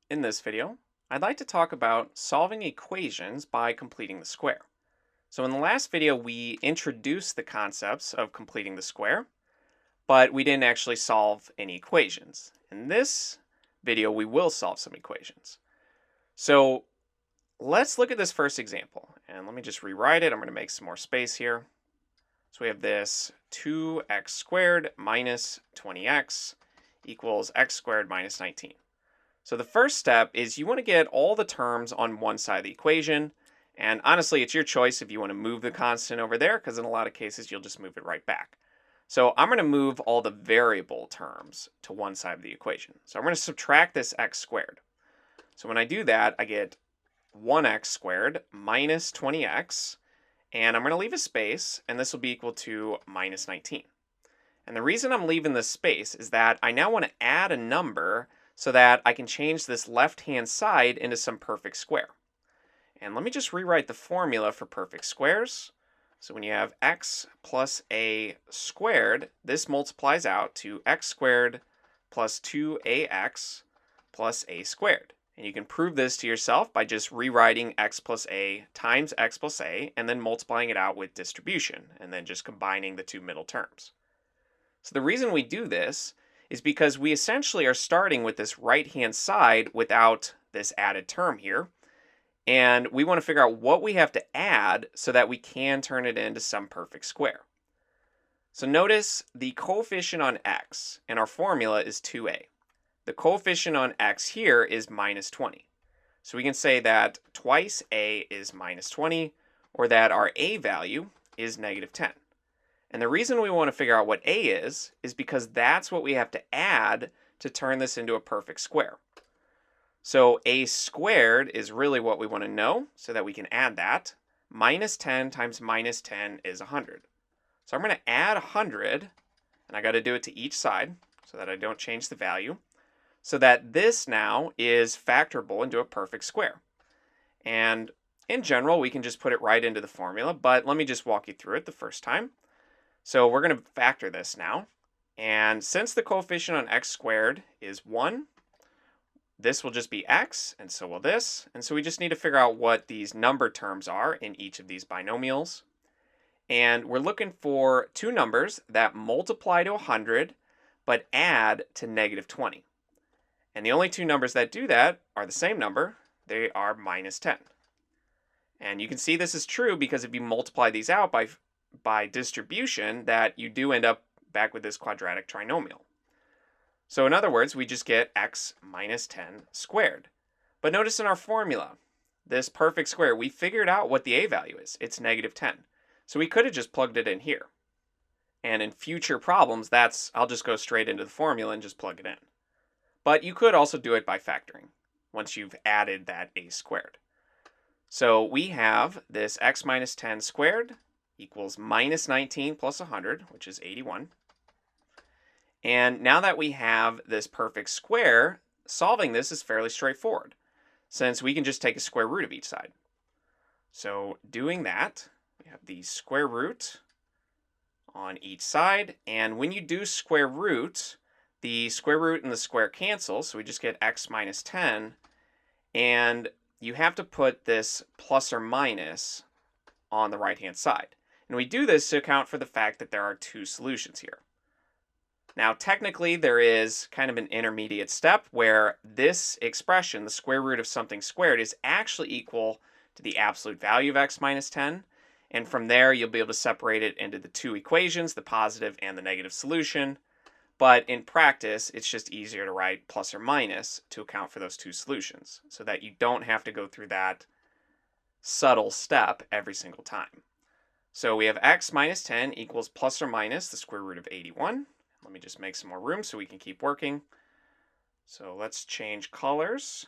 In this video, I'd like to talk about solving equations by completing the square. So in the last video, we introduced the concepts of completing the square, but we didn't actually solve any equations. In this video, we will solve some equations. So let's look at this first example. And let me just rewrite it. I'm going to make some more space here. So we have this 2x squared minus 20x equals x squared minus 19. So the first step is you want to get all the terms on one side of the equation. And honestly, it's your choice if you want to move the constant over there, because in a lot of cases, you'll just move it right back. So I'm going to move all the variable terms to one side of the equation. So I'm going to subtract this x squared. So when I do that, I get 1x squared minus 20x. And I'm going to leave a space, and this will be equal to minus 19. And the reason I'm leaving this space is that I now want to add a number so that I can change this left-hand side into some perfect square. And let me just rewrite the formula for perfect squares. So when you have x plus a squared, this multiplies out to x squared plus 2ax plus a squared. And you can prove this to yourself by just rewriting x plus a times x plus a and then multiplying it out with distribution and then just combining the two middle terms. So the reason we do this is because we essentially are starting with this right-hand side without this added term here. And we want to figure out what we have to add so that we can turn it into some perfect square. So notice the coefficient on x in our formula is 2a. The coefficient on x here is minus 20. So we can say that twice a is minus 20, or that our a value is negative 10. And the reason we want to figure out what a is because that's what we have to add to turn this into a perfect square. So a squared is really what we want to know so that we can add that. Minus 10 times minus 10 is 100. So I'm going to add 100, and I got to do it to each side so that I don't change the value, so that this now is factorable into a perfect square. And in general, we can just put it right into the formula, but let me just walk you through it the first time. So we're going to factor this now. And since the coefficient on x squared is 1, this will just be x, and so will this. And so we just need to figure out what these number terms are in each of these binomials. And we're looking for two numbers that multiply to 100, but add to negative 20. And the only two numbers that do that are the same number. They are minus 10. And you can see this is true because if you multiply these out by distribution, that you do end up back with this quadratic trinomial. So in other words, we just get x minus 10 squared. But notice in our formula, this perfect square, we figured out what the a value is. It's negative 10. So we could have just plugged it in here. And in future problems, I'll just go straight into the formula and just plug it in. But you could also do it by factoring once you've added that a squared. So we have this x minus 10 squared equals minus 19 plus 100, which is 81. And now that we have this perfect square, solving this is fairly straightforward, since we can just take a square root of each side. So doing that, we have the square root on each side. And when you do square root, the square root and the square cancel, so we just get x minus 10. And you have to put this plus or minus on the right-hand side. And we do this to account for the fact that there are two solutions here. Now, technically, there is kind of an intermediate step where this expression, the square root of something squared, is actually equal to the absolute value of x minus 10. And from there, you'll be able to separate it into the two equations, the positive and the negative solution. But in practice, it's just easier to write plus or minus to account for those two solutions so that you don't have to go through that subtle step every single time. So we have x minus 10 equals plus or minus the square root of 81. Let me just make some more room so we can keep working. So let's change colors.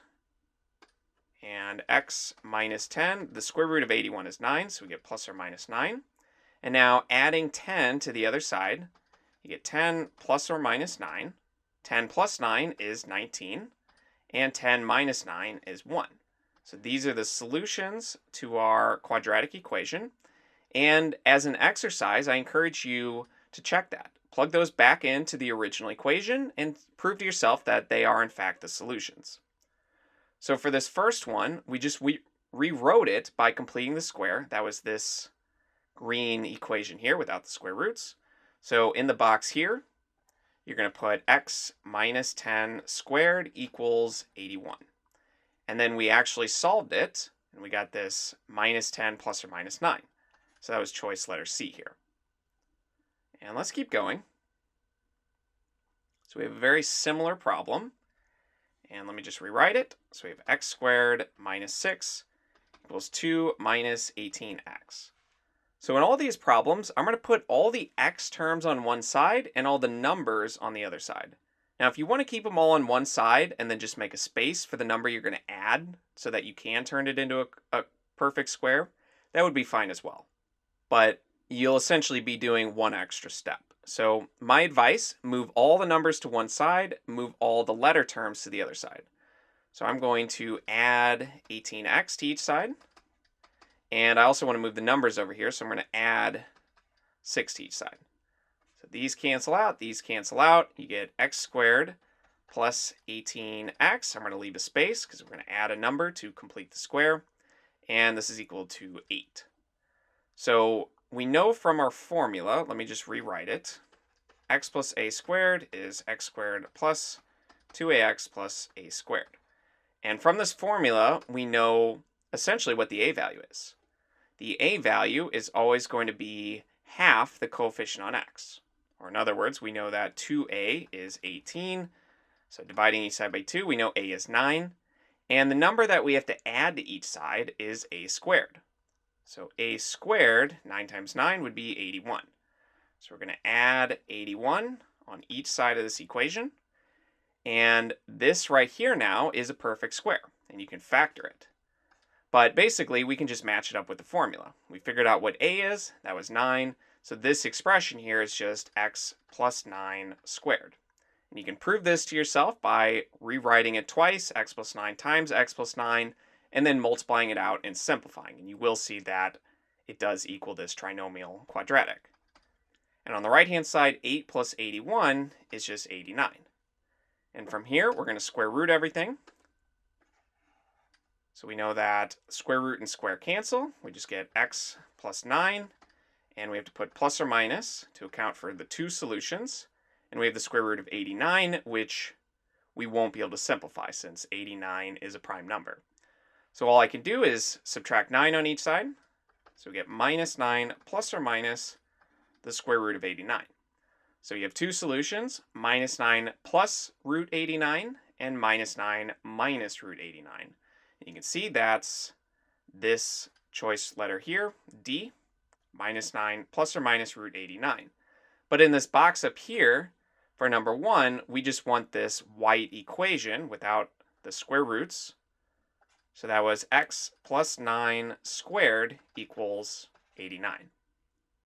And x minus 10, the square root of 81 is 9, so we get plus or minus 9. And now adding 10 to the other side, you get 10 plus or minus 9. 10 plus 9 is 19. And 10 minus 9 is 1. So these are the solutions to our quadratic equation. And as an exercise, I encourage you to check that. Plug those back into the original equation and prove to yourself that they are in fact the solutions. So for this first one, we rewrote it by completing the square. That was this green equation here without the square roots. So in the box here, you're going to put x minus 10 squared equals 81. And then we actually solved it, and we got this minus 10 plus or minus 9. So that was choice letter C here. And let's keep going. So we have a very similar problem. And let me just rewrite it. So we have x squared minus 6 equals 2 minus 18x. So in all these problems, I'm going to put all the x terms on one side and all the numbers on the other side. Now, if you want to keep them all on one side and then just make a space for the number you're going to add so that you can turn it into a perfect square, that would be fine as well. But you'll essentially be doing one extra step. So my advice, move all the numbers to one side, move all the letter terms to the other side. So I'm going to add 18x to each side. And I also want to move the numbers over here, so I'm going to add 6 to each side. So these cancel out, these cancel out. You get x squared plus 18x. I'm going to leave a space because we're going to add a number to complete the square. And this is equal to 8. So we know from our formula, let me just rewrite it. X plus a squared is x squared plus 2ax plus a squared. And from this formula, we know essentially what the a value is. The a value is always going to be half the coefficient on x. Or in other words, we know that 2a is 18. So dividing each side by 2, we know a is 9. And the number that we have to add to each side is a squared. So a squared, 9 times 9, would be 81. So we're going to add 81 on each side of this equation. And this right here now is a perfect square, and you can factor it. But basically, we can just match it up with the formula. We figured out what a is, that was 9. So this expression here is just x plus 9 squared. And you can prove this to yourself by rewriting it twice, x plus 9 times x plus 9, and then multiplying it out and simplifying. And you will see that it does equal this trinomial quadratic. And on the right-hand side, 8 plus 81 is just 89. And from here, we're going to square root everything. So we know that square root and square cancel. We just get x plus 9. And we have to put plus or minus to account for the two solutions. And we have the square root of 89, which we won't be able to simplify since 89 is a prime number. So all I can do is subtract 9 on each side. So we get minus 9 plus or minus the square root of 89. So you have two solutions, minus 9 plus root 89 and minus 9 minus root 89. And you can see that's this choice letter here, D, minus 9 plus or minus root 89. But in this box up here, for number 1, we just want this white equation without the square roots. So that was x plus 9 squared equals 89.